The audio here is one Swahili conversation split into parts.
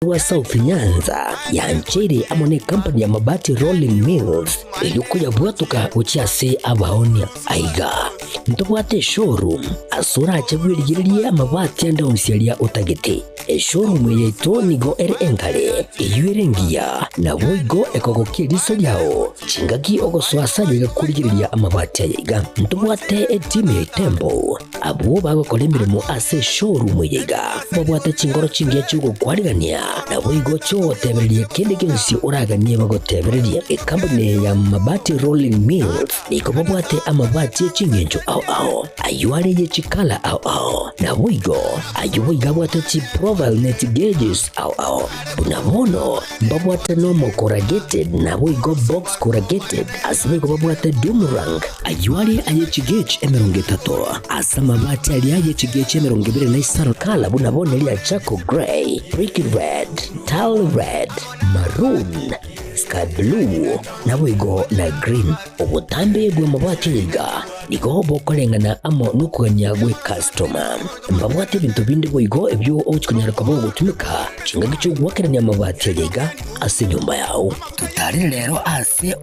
wa South Nyanza ya Nchiri amone company ya mabati Rolling Mills yuko ya bwatuka uchiase abaonia aiga ntobwate showroom asura achagwirigirie amabati anda usialia utagete showroom yeto nigo engale yuirengia na boigo ekogokie riso yao chingaki ogoswasa yiga kurigiriria amabati aiga ntobwate team tembo abo bagokora imirimo ase showroom yiga babwate chingoro chingia chugo kwarigania na boigo cho tebereria kende kinsi uraganie bagotebereria company ya mabati Rolling Mills niko babwate amabati chingenjo ao ayuare ye chikala ao na boigo ayuiga bwate chi profile net gauges ao bunamono babwate normal corrugated na boigo box corrugated asiko babwate dumrang ayuare aye chigage emerongetato asa mabati ali aye chigage emerongibire na isaro kala bunabone ali achako gray brick red tile red maroon sky blue na boigo na green obutambe bwe mabati yiga niko bokolengana amo nukuganya gwe customer mbabwate bintu bindi boigo ebyo ochikunyara kabo gutumika chinga gicho gwakeranya mabati yiga ase nyumba yao tutari rero ase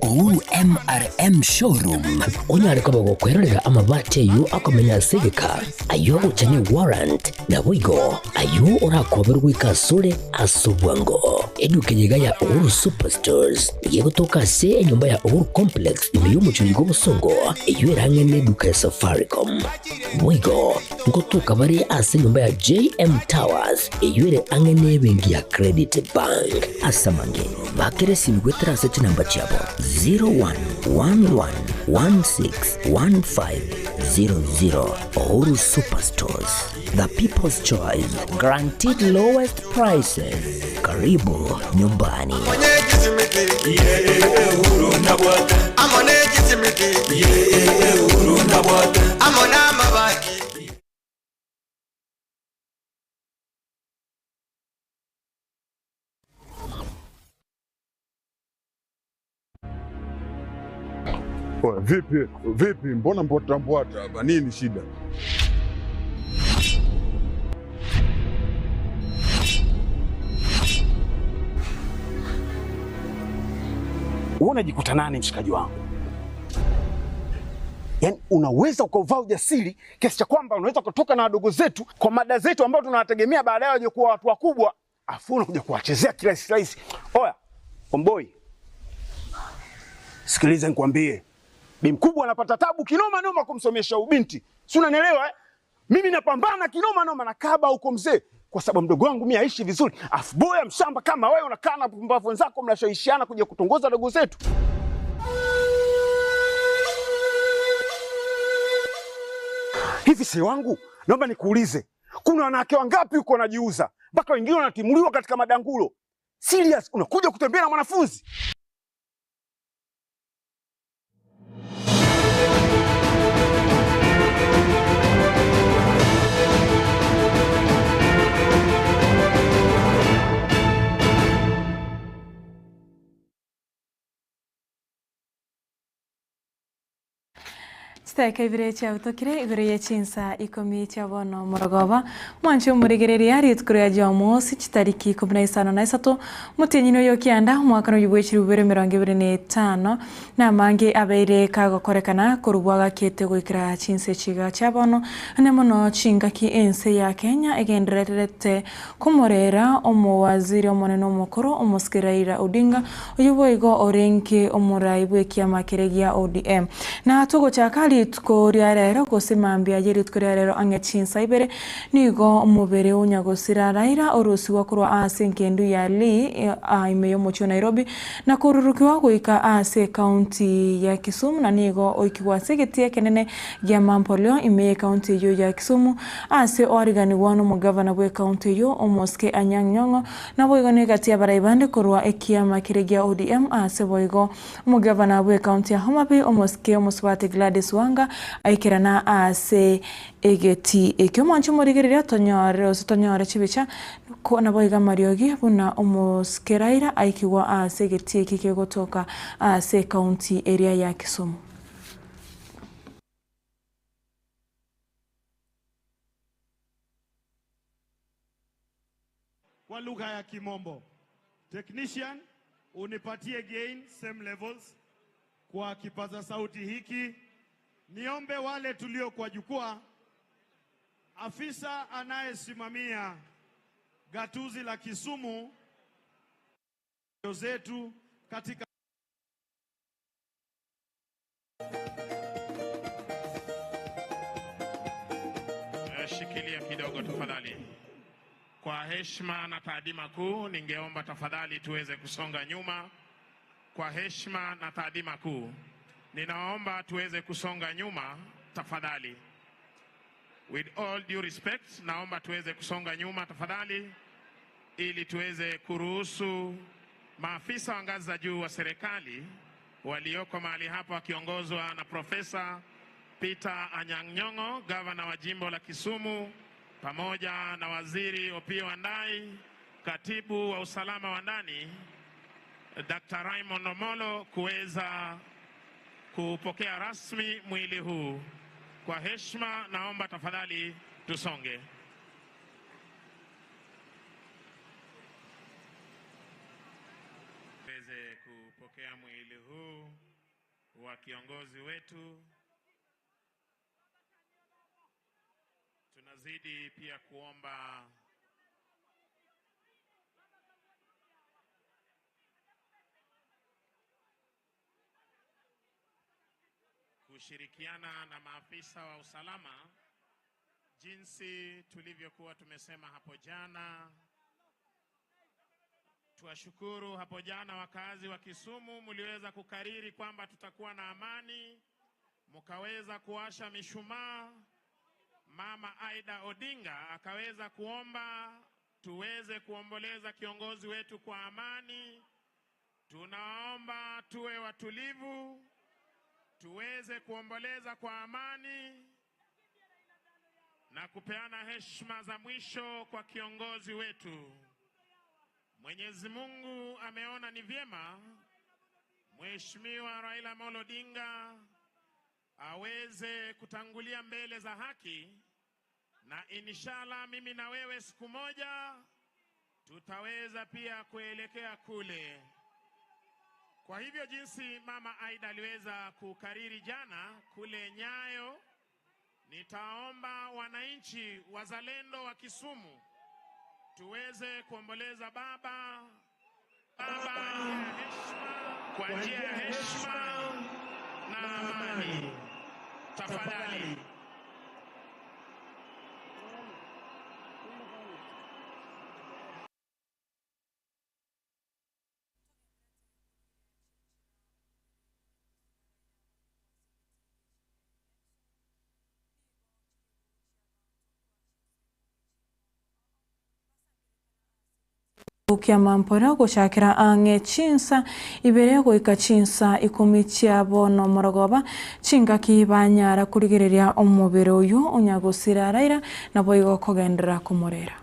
MRM showroom onyare kabo gukwerera amabati yu akomenya segeka ayo uchanye warrant na boigo ayo urakoberwa ikasure asubwango eduke yiga ya Uhuru Superstores yego toka se nyumba ya Uhuru Complex imiyo muchurigo busongo iyo irangene duka ya Safaricom mwigo ngotoka bari ase nyumba ya JM Towers iyo ire angene bengi ya Credit Bank asamange bakere simgwetra se namba chabo 0111161500 Uhuru Superstores, the people's choice, guaranteed lowest prices. Karibu nyumbani. Vipi, mbona mbwata hapa? Nini shida? Unajikuta nani mshikaji wangu? Yaani unaweza ukavaa ujasiri kiasi cha kwamba unaweza kutoka na wadogo zetu kwa mada zetu ambao tunawategemea baadaye waje kuwa watu wakubwa, afu unakuja kuwachezea kirahisi. Oya, omboi. Sikiliza nikwambie. Bi mkubwa anapata tabu kinoma noma kumsomesha ubinti. Si unanielewa eh? Mimi napambana kinoma noma na kaba huko mzee kwa sababu mdogo wangu mimi aishi vizuri. Afu boya mshamba kama wewe unakaa na pumbavu wenzako mnashawishiana kuja kutongoza dogo zetu. Hivi si wangu, naomba nikuulize. Kuna wanawake wangapi uko wanajiuza? Mpaka wengine wanatimuliwa katika madangulo. Serious, unakuja kutembea na mwanafunzi? Steka ibire chautokire ibire ya Chinsa Ikomi chabono morogoba mwancho murigereria ritkuru ya Jomosi chitariki 15 mutenyino yokianda mwaka no yubwechiri 2025 na mange abeire kagokorekana kurubwaga kete gwikira Chinsa chiga chabono nemono chingaki ense ya Kenya egendererete kumorera omowaziri omoneno mukuru omuskiraira Odinga oyuboigo orenke omuraibwe kiama kiregia ODM na tugo chakali tuko rero kusimambia jeri tuko rero ange Chinsa ibere nigo umubere unyagosira raira orusi wakurwa ase nkendu ya imeyo mocho Nairobi na kururukiwa kuika ase county ya Kisumu na nigo oikiwa segetie kenene ya Mampolio imeye county yo ya Kisumu ase origani wano mugavana bwe county yo omoske Anyang' na boigo negatia baraibande kurwa ekiama kiregia ODM ase boigo mugavana bwe county ya Homa Bay omoske Muswati Gladys Wanga aikirana ase egeti ekyomancho murigerera tonyore chibicha ko naboiga mariogi buna omoskeraira aikiwa ase egeti ekike gotoka ase county area ya Kisumu. kwa lugha ya Kimombo. Technician, unipatie gain same levels kwa kipaza sauti hiki. Niombe wale tulio kwa jukwaa, afisa anayesimamia gatuzi la Kisumu zetu katika shikilia kidogo tafadhali. Kwa heshima na taadhima kuu, ningeomba tafadhali tuweze kusonga nyuma. Kwa heshima na taadhima kuu, ninaomba tuweze kusonga nyuma tafadhali. With all due respect, naomba tuweze kusonga nyuma tafadhali, ili tuweze kuruhusu maafisa wa ngazi za juu wa serikali walioko mahali hapa wakiongozwa na Profesa Peter Anyang' Nyong'o, gavana wa jimbo la Kisumu, pamoja na waziri Opiyo Wandayi, katibu wa usalama wa ndani Dr. Raymond Omolo, kuweza kupokea rasmi mwili huu. Kwa heshima naomba tafadhali tusonge. Tuweze kupokea mwili huu wa kiongozi wetu. Tunazidi pia kuomba kushirikiana na maafisa wa usalama jinsi tulivyokuwa tumesema hapo jana. Tuwashukuru hapo jana wakazi wa Kisumu, mliweza kukariri kwamba tutakuwa na amani, mkaweza kuwasha mishumaa. Mama Aida Odinga akaweza kuomba tuweze kuomboleza kiongozi wetu kwa amani. Tunaomba tuwe watulivu, tuweze kuomboleza kwa amani na kupeana heshima za mwisho kwa kiongozi wetu. Mwenyezi Mungu ameona ni vyema Mheshimiwa Raila Amolo Odinga aweze kutangulia mbele za haki, na inshallah mimi na wewe siku moja tutaweza pia kuelekea kule. Kwa hivyo jinsi Mama Aida aliweza kukariri jana kule Nyayo, nitaomba wananchi wazalendo wa Kisumu tuweze kuomboleza baba kwa njia ya heshima na amani. Tafadhali. Kia mampora gushakira ange Chinsa ibere goika Chinsa Ikomi Chiabono Morogoba chinga kibanyara kurigereria omubere uyu unyagusira Raila na boigo kogendera kumurera.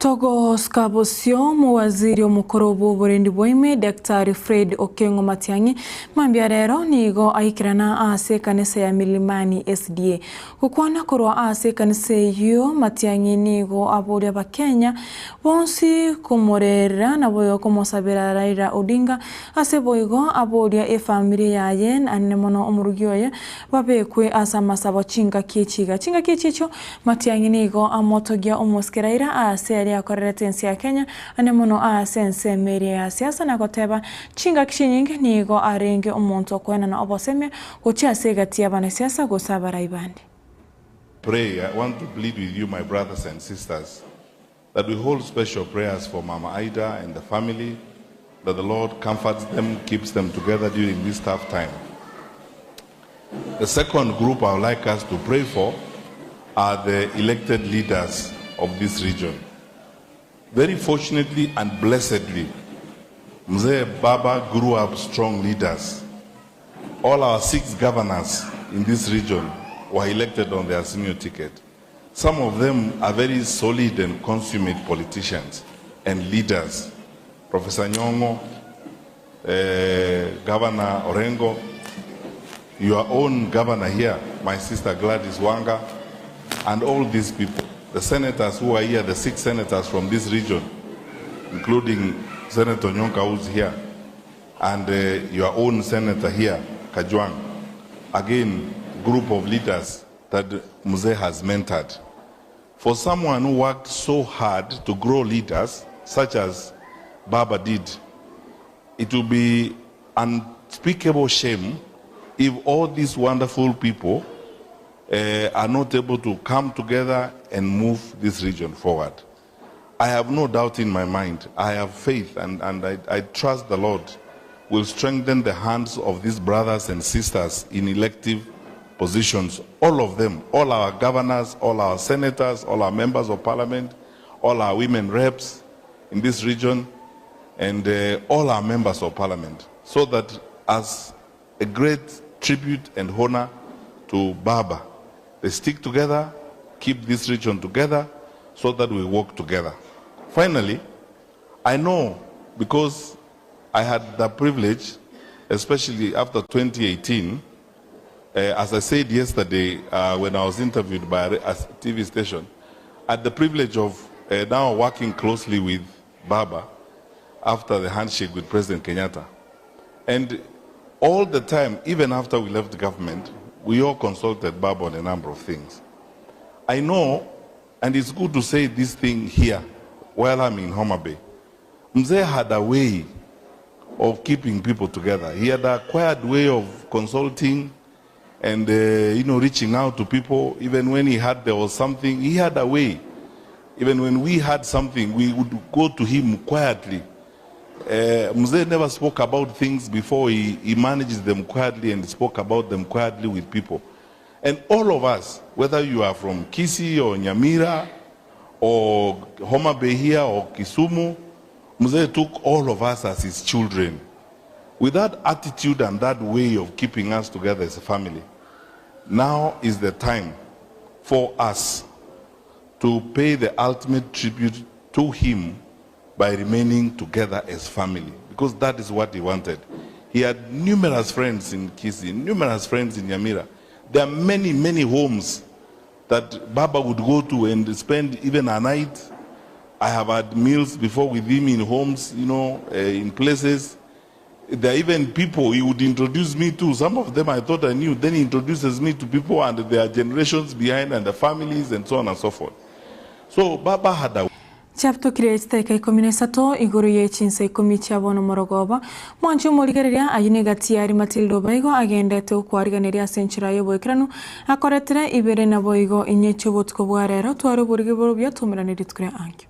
Togo skabosio muwaziri omukuru bw'oburendi bwaime Daktari Fred Okengo Matiang'i mambia rero nigo aikirana ase kanisa ya Milimani SDA gukwana korwa ase kanisa iyo Matiang'i nigo aboria bakenya bonsi kumurera na boyo kumosabira Raila Odinga ase boigo aboria efamily yaye anne mono omurugi oye babekwe asa masabo chinga kichicho Matiang'i nigo amotogia omoskeraira ase akorera tensi ya Kenya ane mono ase meri ya siasa na goteba chinga kishinyingi nigo arenge omonto kwena na oboseme gochi ase gati abana siasa gosaba raibandi. Pray, I want to plead with you, my brothers and sisters, that we hold special prayers for Mama Ida and the family, that the Lord comforts them, keeps them together during this tough time. The second group I would like us to pray for are the elected leaders of this region. Very fortunately and blessedly, Mzee Baba grew up strong leaders. All our 6 governors in this region were elected on their senior ticket. Some of them are very solid and consummate politicians and leaders. Professor Nyongo, Governor Orengo, your own governor here, my sister Gladys Wanga, and all these people. The senators who are here, the 6 senators from this region, including Senator Nyonka who's here, and your own senator here, Kajwang. Again, group of leaders that Mzee has mentored. For someone who worked so hard to grow leaders, such as Baba did, it will be unspeakable shame if all these wonderful people are not able to come together and move this region forward. I have no doubt in my mind. I have faith and I trust the Lord will strengthen the hands of these brothers and sisters in elective positions. All of them, all our governors, all our senators, all our members of parliament, all our women reps in this region, and all our members of parliament, so that as a great tribute and honor to Baba, they stick together, keep this region together, so that we work together. Finally, I know, because I had the privilege, especially after 2018, as I said yesterday when I was interviewed by a TV station, I had the privilege of now working closely with Baba after the handshake with President Kenyatta. And all the time, even after we left the government, we all consulted Baba on a number of things. I know, and it's good to say this thing here while I'm in Homa Bay, Mzee had a way of keeping people together. He had a quiet way of consulting and reaching out to people. Even when there was something, he had a way. Even when we had something, we would go to him quietly. Mzee never spoke about things before. He managed them quietly and spoke about them quietly with people. And all of us, whether you are from Kisii or Nyamira or Homa Bay here or Kisumu, Mzee took all of us as his children. With that attitude and that way of keeping us together as a family, now is the time for us to pay the ultimate tribute to him by remaining together as family, because that is what he wanted. He had numerous friends in Kisii, numerous friends in Nyamira. There are many, many homes that Baba would go to and spend even a night. I have had meals before with him in homes, in places. There are even people he would introduce me to. Some of them I thought I knew. Then he introduces me to people and their generations behind and the families and so on and so forth. So Baba had a Chapto kireta Ikomi na isato iguru ye Chinsa Ikomi chabono morogoba mwancho moligereria ayine gatiari Matildo baigo agendete ukwariganiria senchira yobo ekranu akoretere ibere na boigo inyecho botko bwarero twaro burige borobya tumiraniri tukure anki.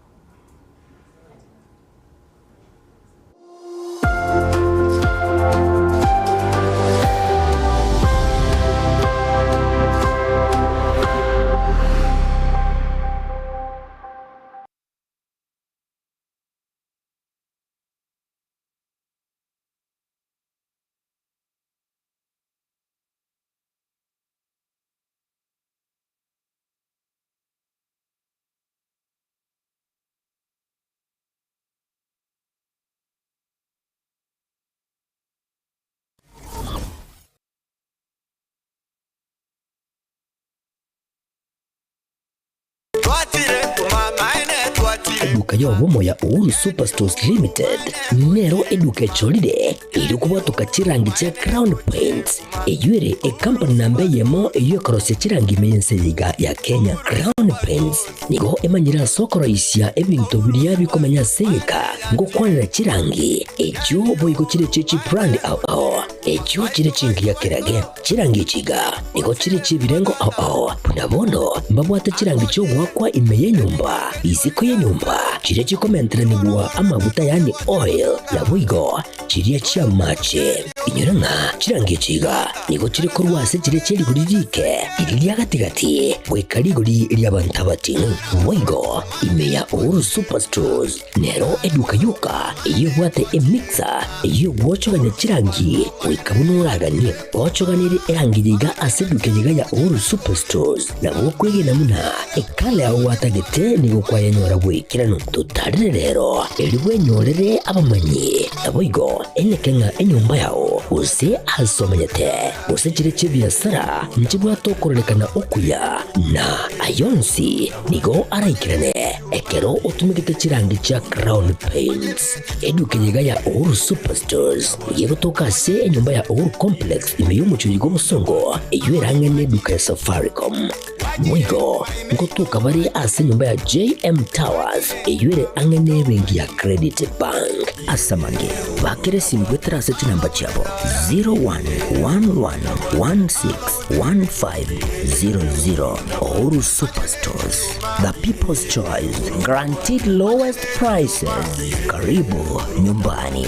eduka yo bomo ya Uhuru Superstores Limited nero eduka cholide ili kubwatuka chirangi cha Crown Paints eyure company nambe yemo iyo korose chirangi mense yiga ya Kenya. Crown Paints nigo emanyira sokoro isya ebintu biriya bikomanya seka ngo kwanira chirangi ejo boyiko chire chichi brand ao ejo chire chingi ya kirage chirangi chiga nigo chire chibirengo ao punabono mbabwata chirangi cyo wakwa imeye nyumba isiko ye nyumba chire chikomentre nibwa amavuta yani oil ya wigo chiriya chia mache inyuranga chirangi chiga nigo chire korwase chire chiri guririke iriya gatigati wekarigori lyabantabati wigo imeya Uhuru Superstores nero eduka yuka iyo bwate emixer iyo bwochoganya chirangi wikabunuragani bwochoganire erangi yiga aseduke yiga ya Uhuru Superstores na bokwege namuna ekale aho watagete nigo kwayanyora bwikirano tutarire rero eliwe nyorere abamanyi aboigo enekenga enyumba yao use asomanyete use chire chibiasara nchibwa tokorelekana okuya na ayonsi nigo araikirane ekero utumikite chirangi cha Crown Paints eduke yiga ya Uhuru Superstores yego tokase enyumba ya Uhuru Complex imeyumucho yigo musongo eyuerange neduka ya Safaricom mwigo ngotuka bari ase nyumba ya JM Towers eyuere angene bengi ya Credit Bank asamange bakere simbwetera ase chinamba chabo 0111161500 Uhuru Superstores, the people's choice, guaranteed lowest prices. Karibu nyumbani.